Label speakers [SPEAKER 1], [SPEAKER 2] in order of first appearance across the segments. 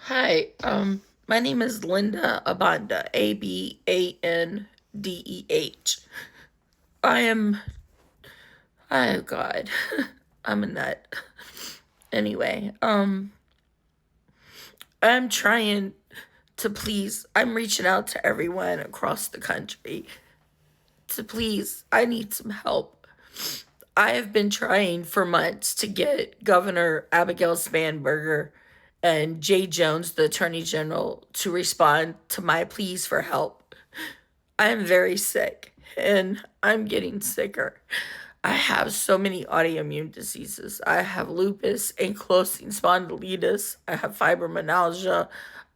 [SPEAKER 1] Hi, my name is Linda Abanda, Abandeh. I am, oh God, I'm a nut. Anyway, I'm trying I'm reaching out to everyone across the country I need some help. I have been trying for months to get Governor Abigail Spanberger and Jay Jones, the Attorney General, to respond to my pleas for help. I am very sick and I'm getting sicker. I have so many autoimmune diseases. I have lupus, ankylosing spondylitis. I have fibromyalgia,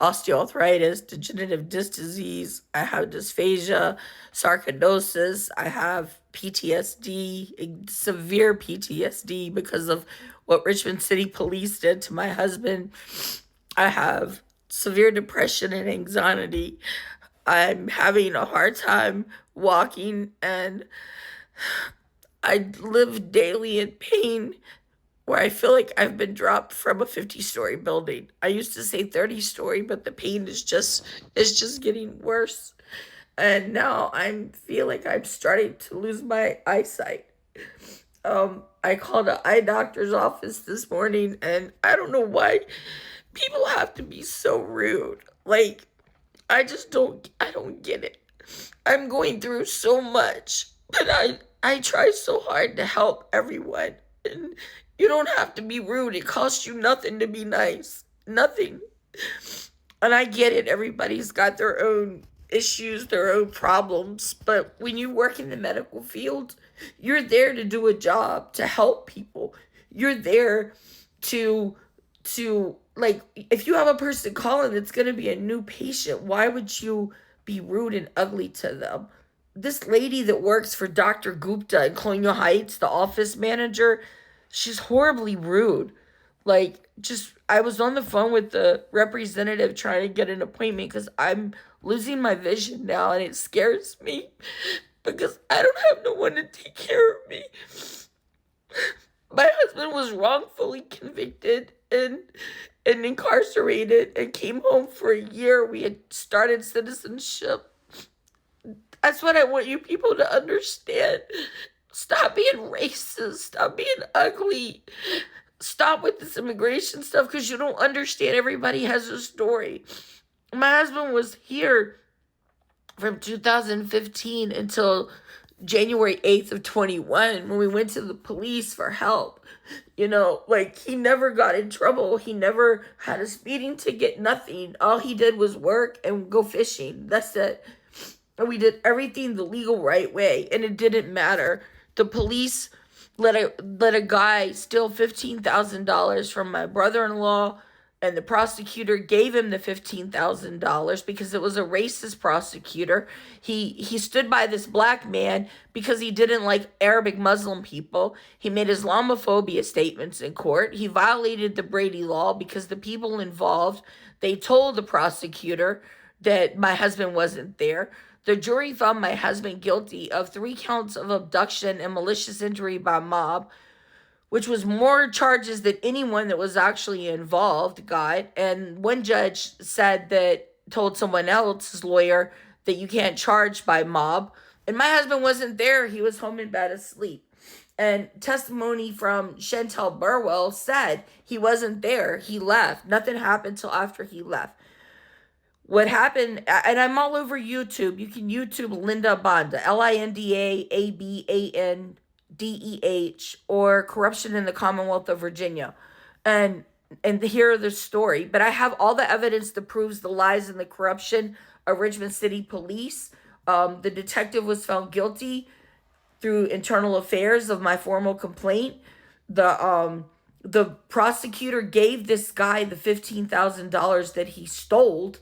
[SPEAKER 1] osteoarthritis, degenerative disc disease. I have dysphagia, sarcoidosis. I have PTSD, severe PTSD because of what Richmond City Police did to my husband. I have severe depression and anxiety. I'm having a hard time walking and I live daily in pain where I feel like I've been dropped from a 50-story building. I used to say 30-story, but the pain is just getting worse. And now I feel like I'm starting to lose my eyesight. I called an eye doctor's office this morning and I don't know why people have to be so rude. Like, I don't get it. I'm going through so much, but I try so hard to help everyone. And you don't have to be rude. It costs you nothing to be nice. Nothing. And I get it. Everybody's got their own issues, their own problems, but when you work in the medical field, you're there to do a job, to help people. You're there to like, if you have a person calling that's going to be a new patient, why would you be rude and ugly to them? This lady that works for Dr. Gupta in Colonial Heights, the office manager, she's horribly rude. Like, just, I was on the phone with the representative trying to get an appointment because I'm losing my vision now and it scares me because I don't have no one to take care of me. My husband was wrongfully convicted and incarcerated and came home for a year. We had started citizenship. That's what I want you people to understand. Stop being racist. Stop being ugly. Stop with this immigration stuff because you don't understand. Everybody has a story. My husband was here from 2015 until January 8th of 21 when we went to the police for help. Like, he never got in trouble. He never had a speeding ticket, nothing. All he did was work and go fishing. That's it. And we did everything the legal right way, and it didn't matter. The police let a guy steal $15,000 from my brother-in-law, and the prosecutor gave him the $15,000 because it was a racist prosecutor. He stood by this black man because he didn't like Arabic Muslim people. He made Islamophobia statements in court. He violated the Brady Law because the people involved, they told the prosecutor that my husband wasn't there. The jury found my husband guilty of 3 counts of abduction and malicious injury by mob, which was more charges than anyone that was actually involved got. And one judge told someone else, his lawyer, that you can't charge by mob. And my husband wasn't there. He was home in bed asleep. And testimony from Chantel Burwell said he wasn't there. He left. Nothing happened till after he left. What happened, and I'm all over YouTube. You can YouTube Linda Abanda, LindaAbandeh, or Corruption in the Commonwealth of Virginia. And hear the story. But I have all the evidence that proves the lies and the corruption of Richmond City Police. The detective was found guilty through internal affairs of my formal complaint. The prosecutor gave this guy the $15,000 that he stole.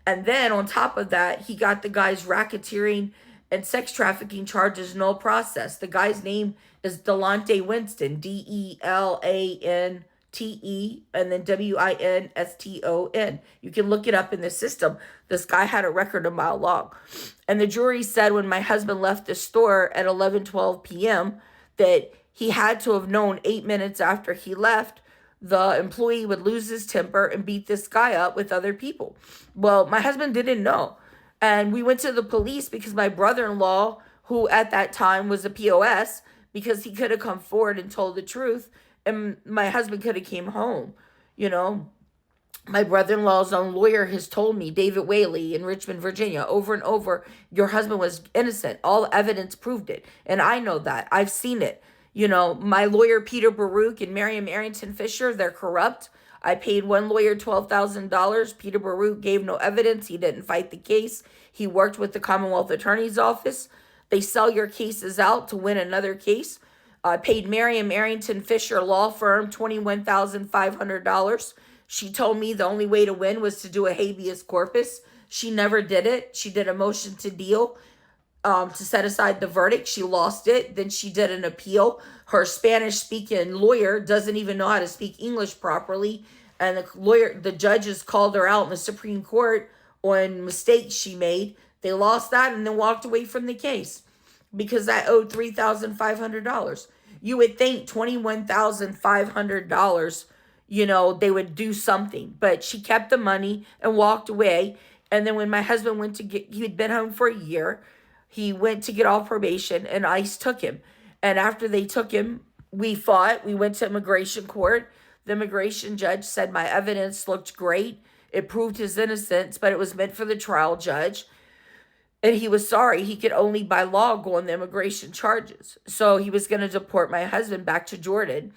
[SPEAKER 1] And then on top of that, he got the guy's racketeering and sex trafficking charges no process. The guy's name is Delante Winston, Delante, and then Winston. You can look it up in the system. This guy had a record a mile long. And the jury said when my husband left the store at 11:12 p.m. that he had to have known 8 minutes after he left the employee would lose his temper and beat this guy up with other people. Well, my husband didn't know. And we went to the police because my brother-in-law, who at that time was a POS, because he could have come forward and told the truth, and my husband could have came home. You know, my brother-in-law's own lawyer has told me, David Whaley in Richmond, Virginia, over and over, your husband was innocent. All evidence proved it. And I know that. I've seen it. You know, my lawyer, Peter Baruch and Miriam Arrington Fisher, they're corrupt. I paid one lawyer $12,000. Peter Baruch gave no evidence. He didn't fight the case. He worked with the Commonwealth Attorney's Office. They sell your cases out to win another case. I paid Miriam Arrington Fisher law firm $21,500. She told me the only way to win was to do a habeas corpus. She never did it. She did a motion to deal to set aside the verdict. She lost it. Then she did an appeal. Her Spanish-speaking lawyer doesn't even know how to speak English properly. And the judges called her out in the Supreme Court on mistakes she made. They lost that and then walked away from the case because I owed $3,500. You would think $21,500, you know, they would do something. But she kept the money and walked away. And then when my husband went to he had been home for a year. He went to get off probation and ICE took him. And after they took him, we fought. We went to immigration court. The immigration judge said my evidence looked great. It proved his innocence, but it was meant for the trial judge. And he was sorry. He could only by law go on the immigration charges. So he was going to deport my husband back to Jordan.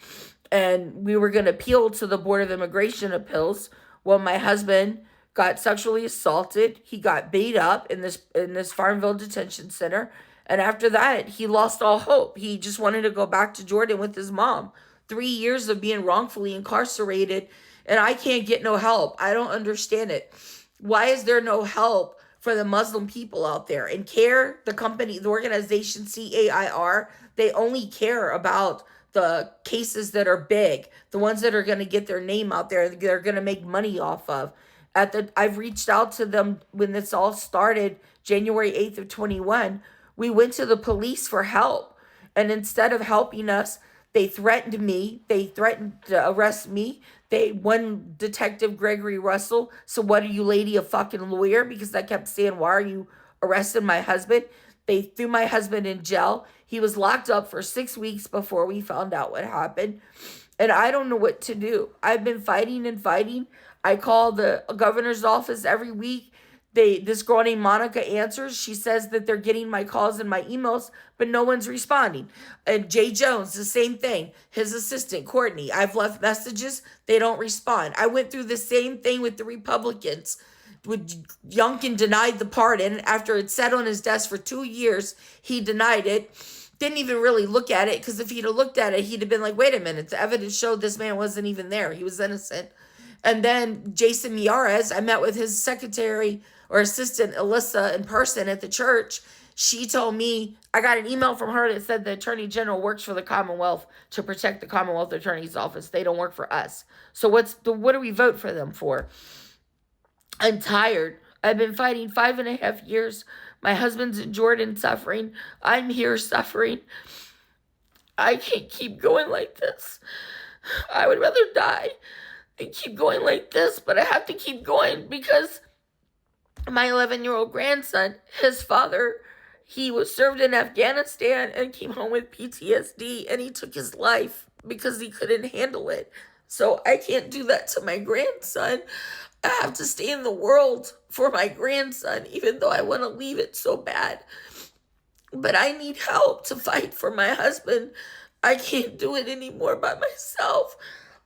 [SPEAKER 1] And we were going to appeal to the Board of Immigration Appeals. Well, my husband got sexually assaulted. He got beat up in this Farmville detention center. And after that, he lost all hope. He just wanted to go back to Jordan with his mom. 3 years of being wrongfully incarcerated. And I can't get no help. I don't understand it. Why is there no help for the Muslim people out there? And CARE, the company, the organization CAIR, they only care about the cases that are big, the ones that are going to get their name out there, they're going to make money off of. I've reached out to them when this all started, January 8th of 21. We went to the police for help. And instead of helping us, they threatened me. They threatened to arrest me. One detective, Gregory Russell, so what are you, lady, a fucking lawyer? Because I kept saying, why are you arresting my husband? They threw my husband in jail. He was locked up for 6 weeks before we found out what happened. And I don't know what to do. I've been fighting and fighting. I call the governor's office every week. This girl named Monica answers. She says that they're getting my calls and my emails, but no one's responding. And Jay Jones, the same thing. His assistant, Courtney, I've left messages. They don't respond. I went through the same thing with the Republicans. Youngkin denied the pardon after it sat on his desk for 2 years. He denied it. Didn't even really look at it, because if he'd have looked at it, he'd have been like, wait a minute, the evidence showed this man wasn't even there. He was innocent. And then Jason Miyares, I met with his secretary or assistant, Alyssa, in person at the church. She told me, I got an email from her that said the Attorney General works for the Commonwealth to protect the Commonwealth Attorney's Office. They don't work for us. So what do we vote for them for? I'm tired. I've been fighting 5.5 years. My husband's in Jordan suffering. I'm here suffering. I can't keep going like this. I would rather die and keep going like this, but I have to keep going because my 11-year-old grandson, his father, he was served in Afghanistan and came home with PTSD, and he took his life because he couldn't handle it. So I can't do that to my grandson. I have to stay in the world for my grandson, even though I want to leave it so bad. But I need help to fight for my husband. I can't do it anymore by myself.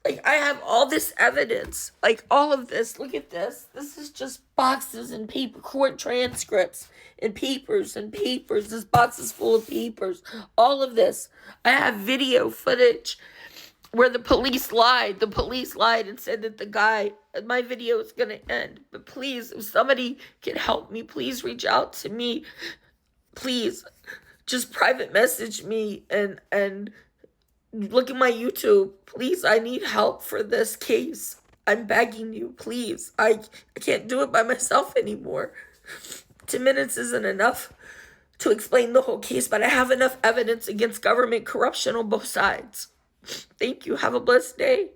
[SPEAKER 1] Like, I have all this evidence, like all of this. Look at this. This is just boxes and paper, court transcripts and papers and papers. This box is full of papers. All of this. I have video footage where the police lied. The police lied and said that my video is going to end. But please, if somebody can help me, please reach out to me. Please, just private message me and look at my YouTube. Please, I need help for this case. I'm begging you, please. I can't do it by myself anymore. 2 minutes isn't enough to explain the whole case, but I have enough evidence against government corruption on both sides. Thank you. Have a blessed day.